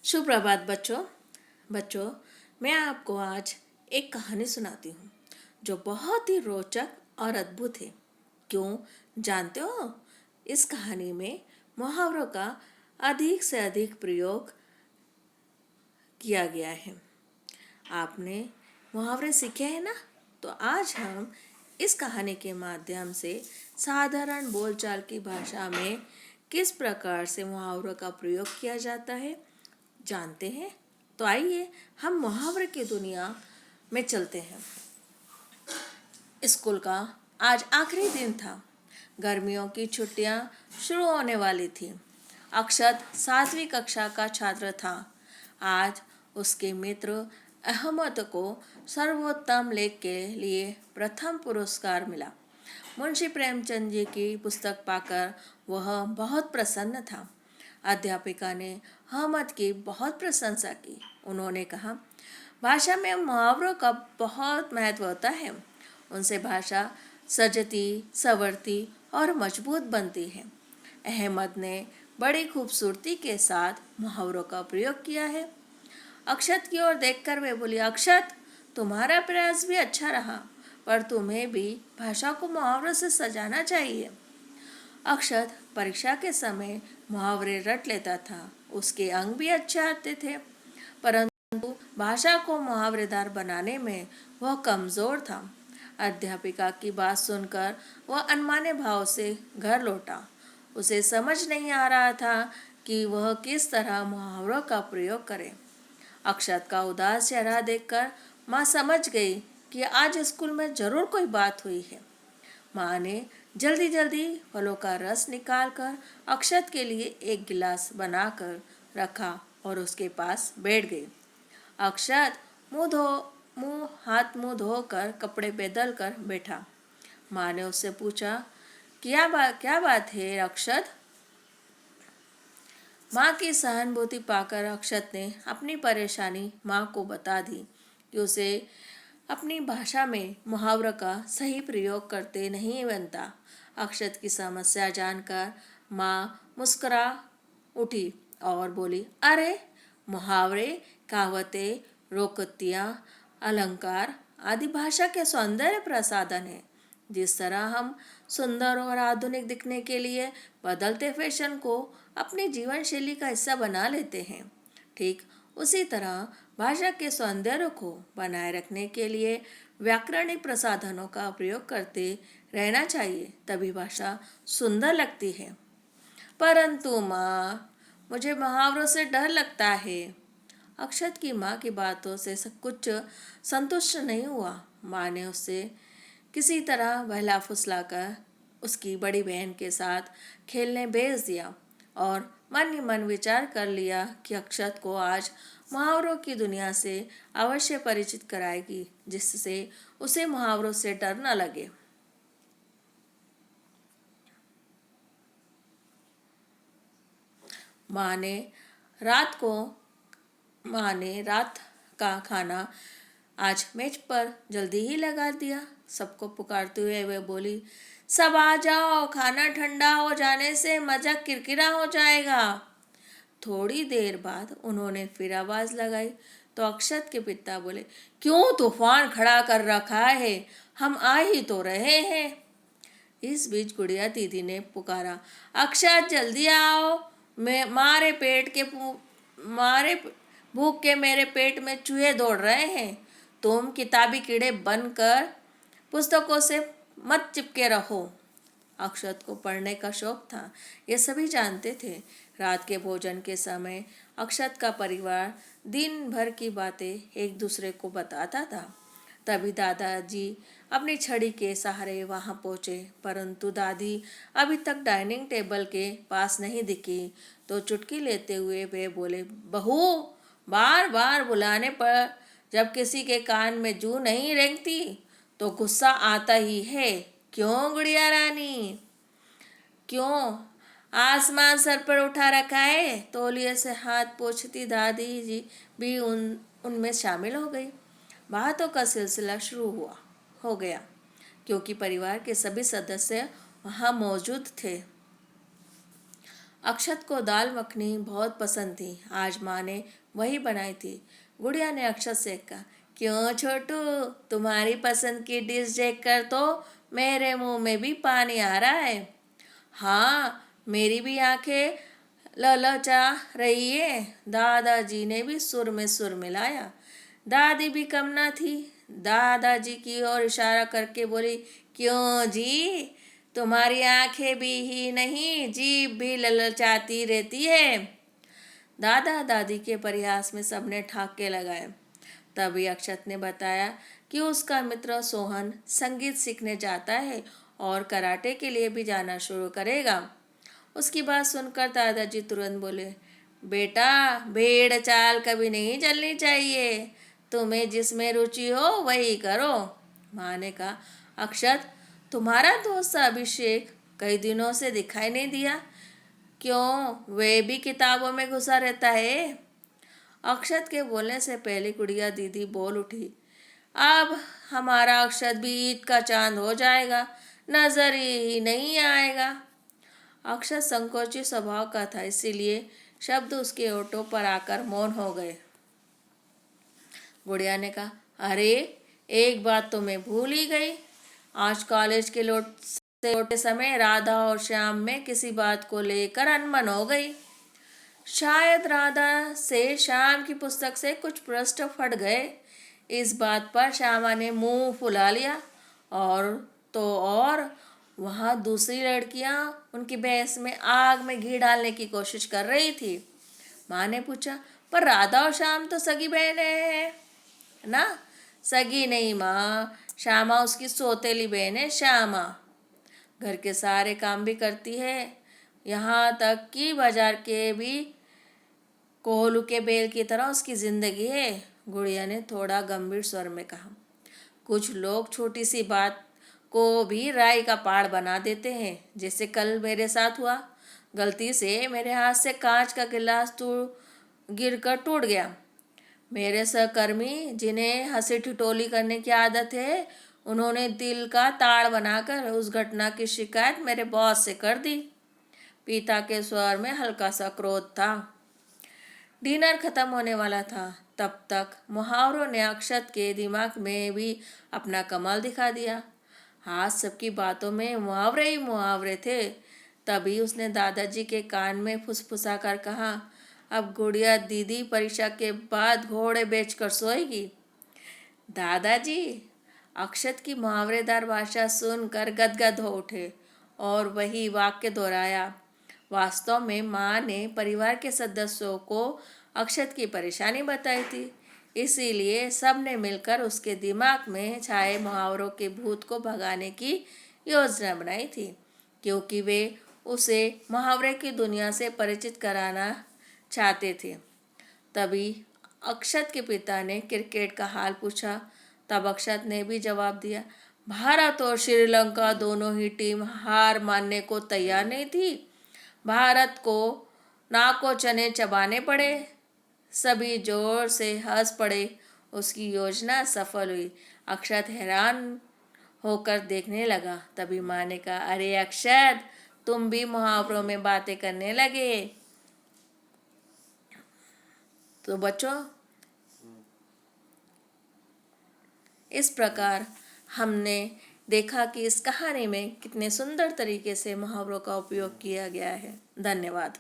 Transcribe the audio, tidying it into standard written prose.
सुप्रभात बच्चों। बच्चों, मैं आपको आज एक कहानी सुनाती हूँ जो बहुत ही रोचक और अद्भुत है। क्यों जानते हो? इस कहानी में मुहावरों का अधिक से अधिक प्रयोग किया गया है। आपने मुहावरे सीखे हैं ना? तो आज हम इस कहानी के माध्यम से साधारण बोलचाल की भाषा में किस प्रकार से मुहावरों का प्रयोग किया जाता है जानते हैं। तो आइए हम मुहावरे की दुनिया में चलते हैं। स्कूल का आज आखिरी दिन था। गर्मियों की छुट्टियां शुरू होने वाली थी। अक्षत 7वीं कक्षा का छात्र था। आज उसके मित्र अहमद को सर्वोत्तम लेख के लिए प्रथम पुरस्कार मिला। मुंशी प्रेमचंद जी की पुस्तक पाकर वह बहुत प्रसन्न था। अध्यापिका ने अहमद की बहुत प्रशंसा की। उन्होंने कहा, भाषा में मुहावरों का बहुत महत्व होता है। उनसे भाषा सजती, संवरती और मजबूत बनती है। अहमद ने बड़ी खूबसूरती के साथ मुहावरों का प्रयोग किया है। अक्षत की ओर देखकर वे बोली, अक्षत, तुम्हारा प्रयास भी अच्छा रहा, पर तुम्हें भी भाषा को मुहावरों से सजाना चाहिए। अक्षत परीक्षा के समय मुहावरे रट लेता था। उसके अंक भी अच्छे आते थे, परंतु भाषा को मुहावरेदार बनाने में वह कमजोर था। अध्यापिका की बात सुनकर वह अनमाने भाव से घर लौटा। उसे समझ नहीं आ रहा था कि वह किस तरह मुहावरों का प्रयोग करे। अक्षत का उदास चेहरा देखकर माँ समझ गई कि आज स्कूल में जरूर कोई बात हुई है। माँ ने जल्दी जल्दी फलों का रस निकालकर अक्षत के लिए एक गिलास बनाकर रखा और उसके पास बैठ गई। अक्षत हाथ मुंह धोकर कपड़े बदल कर बैठा। माँ ने उससे पूछा, क्या बात है अक्षत? माँ की सहानुभूति पाकर अक्षत ने अपनी परेशानी माँ को बता दी कि उसे अपनी भाषा में मुहावरों का सही प्रयोग करते नहीं बनता। अक्षत की समस्या जानकर माँ मुस्कुरा उठी और बोली, अरे, मुहावरे, कहावतें, लोकोक्तियाँ, अलंकार आदि भाषा के सौंदर्य प्रसाधन है। जिस तरह हम सुंदर और आधुनिक दिखने के लिए बदलते फैशन को अपनी जीवन शैली का हिस्सा बना लेते हैं, ठीक उसी तरह भाषा के सौंदर्य को बनाए रखने के लिए व्याकरणिक प्रसाधनों का प्रयोग करते रहना चाहिए, तभी भाषा सुंदर लगती है। परंतु माँ, मुझे मुहावरों से डर लगता है। अक्षत की माँ की बातों से सब कुछ संतुष्ट नहीं हुआ। माँ ने उससे किसी तरह बहला फुसलाकर उसकी बड़ी बहन के साथ खेलने भेज दिया और मन ही मन विचार कर लिया कि अक्षत को आज मुहावरों की दुनिया से अवश्य परिचित कराएगी, जिससे उसे मुहावरों से डर न लगे। माँ ने रात का खाना आज मेज पर जल्दी ही लगा दिया। सबको पुकारते हुए वे बोली, सब आ जाओ, खाना ठंडा हो जाने से मजा किरकिरा हो जाएगा। थोड़ी देर बाद उन्होंने फिर आवाज लगाई तो अक्षत के पिता बोले, क्यों तूफान खड़ा कर रखा है, हम आ ही तो रहे हैं। इस बीच गुड़िया दीदी ने पुकारा, अक्षत जल्दी आओ, मैं मारे भूख के मेरे पेट में चूहे दौड़ रहे हैं। तुम किताबी कीड़े बनकर पुस्तकों से मत चिपके रहो। अक्षत को पढ़ने का शौक था, ये सभी जानते थे। रात के भोजन के समय अक्षत का परिवार दिन भर की बातें एक दूसरे को बताता था। तभी दादाजी अपनी छड़ी के सहारे वहां पहुंचे, परंतु दादी अभी तक डाइनिंग टेबल के पास नहीं दिखी। तो चुटकी लेते हुए वे बोले, बहू, बार बार बुलाने पर जब किसी के कान में जू नहीं रेंगती तो गुस्सा आता ही है। क्यों गुड़िया रानी, क्यों आसमान सर पर उठा रखा है? तौलिए से हाथ पोंछती दादी जी भी उनमें शामिल हो गई। बातों का सिलसिला शुरू हो गया, क्योंकि परिवार के सभी सदस्य वहां मौजूद थे। अक्षत को दाल मखनी बहुत पसंद थी। आज माँ ने वही बनाई थी। गुड़िया ने अक्षत से कहा, क्यों छोटू, तुम्हारी पसंद की डिश देखकर तो मेरे मुंह में भी पानी आ रहा है। हाँ, मेरी भी आंखें ललचा रही है। दादाजी ने भी सुर में सुर मिलाया। दादी भी कम ना थी। दादाजी की ओर इशारा करके बोली, क्यों जी, तुम्हारी आंखें भी ही नहीं, जीभ भी ललचाती रहती है। दादा दादी के प्रयास में सबने ठहाके लगाए। तभी अक्षत ने बताया कि उसका मित्र सोहन संगीत सीखने जाता है और कराटे के लिए भी जाना शुरू करेगा। उसकी बात सुनकर दादाजी तुरंत बोले, बेटा, भेड़ चाल कभी नहीं चलनी चाहिए। तुम्हें जिसमें रुचि हो वही करो। माँ ने कहा, अक्षत, तुम्हारा दोस्त अभिषेक कई दिनों से दिखाई नहीं दिया। क्यों, वे भी किताबों में घुसा रहता है? अक्षत के बोलने से पहले गुड़िया दीदी बोल उठी, अब हमारा अक्षत भी ईद का चांद हो जाएगा, नजर ही नहीं आएगा। अक्षत संकोची स्वभाव का था, इसीलिए शब्द उसके होठों पर आकर मौन हो गए। गुड़िया ने कहा, अरे, एक बात तो मैं भूल ही गई। आज कॉलेज के लौटते समय राधा और श्याम में किसी बात को लेकर अनबन हो गई। शायद राधा से श्याम की पुस्तक से कुछ पृष्ठ फट गए। इस बात पर श्यामा ने मुंह फुला लिया और वहाँ दूसरी लड़कियाँ उनकी बहस में आग में घी डालने की कोशिश कर रही थी। माँ ने पूछा, पर राधा और श्याम तो सगी बहनें हैं ना? सगी नहीं माँ, श्यामा उसकी सौतेली बहन है। श्यामा घर के सारे काम भी करती है, यहाँ तक कि बाजार के भी कोहलू के बेल की तरह उसकी जिंदगी है। गुड़िया ने थोड़ा गंभीर स्वर में कहा, कुछ लोग छोटी सी बात को भी राई का पहाड़ बना देते हैं, जैसे कल मेरे साथ हुआ। गलती से मेरे हाथ से कांच का गिलास गिरकर टूट गया। मेरे सहकर्मी, जिन्हें हंसी ठिठोली करने की आदत है, उन्होंने दिल का ताड़ बनाकर उस घटना की शिकायत मेरे बॉस से कर दी। पिता के स्वर में हल्का सा क्रोध था। डिनर खत्म होने वाला था। तब तक मुहावरों ने अक्षत के दिमाग में भी अपना कमाल दिखा दिया। आज सबकी बातों में मुहावरे ही मुहावरे थे। तभी उसने दादाजी के कान में फुसफुसा कर कहा, अब गुड़िया दीदी परीक्षा के बाद घोड़े बेचकर सोएगी। दादाजी अक्षत की मुहावरेदार भाषा सुनकर गदगद हो उठे और वही वाक्य दोहराया। वास्तव में माँ ने परिवार के सदस्यों को अक्षत की परेशानी बताई थी, इसीलिए सब ने मिलकर उसके दिमाग में छाए मुहावरों के भूत को भगाने की योजना बनाई थी, क्योंकि वे उसे मुहावरे की दुनिया से परिचित कराना चाहते थे। तभी अक्षत के पिता ने क्रिकेट का हाल पूछा। तब अक्षत ने भी जवाब दिया, भारत और श्रीलंका दोनों ही टीम हार मानने को तैयार नहीं थी। भारत को नाको चने चबाने पड़े। सभी जोर से हंस पड़े। उसकी योजना सफल हुई। अक्षत हैरान होकर देखने लगा। तभी माँ ने कहा, अरे अक्षत, तुम भी मुहावरों में बातें करने लगे। तो बच्चों, इस प्रकार हमने देखा कि इस कहानी में कितने सुंदर तरीके से मुहावरों का उपयोग किया गया है। धन्यवाद।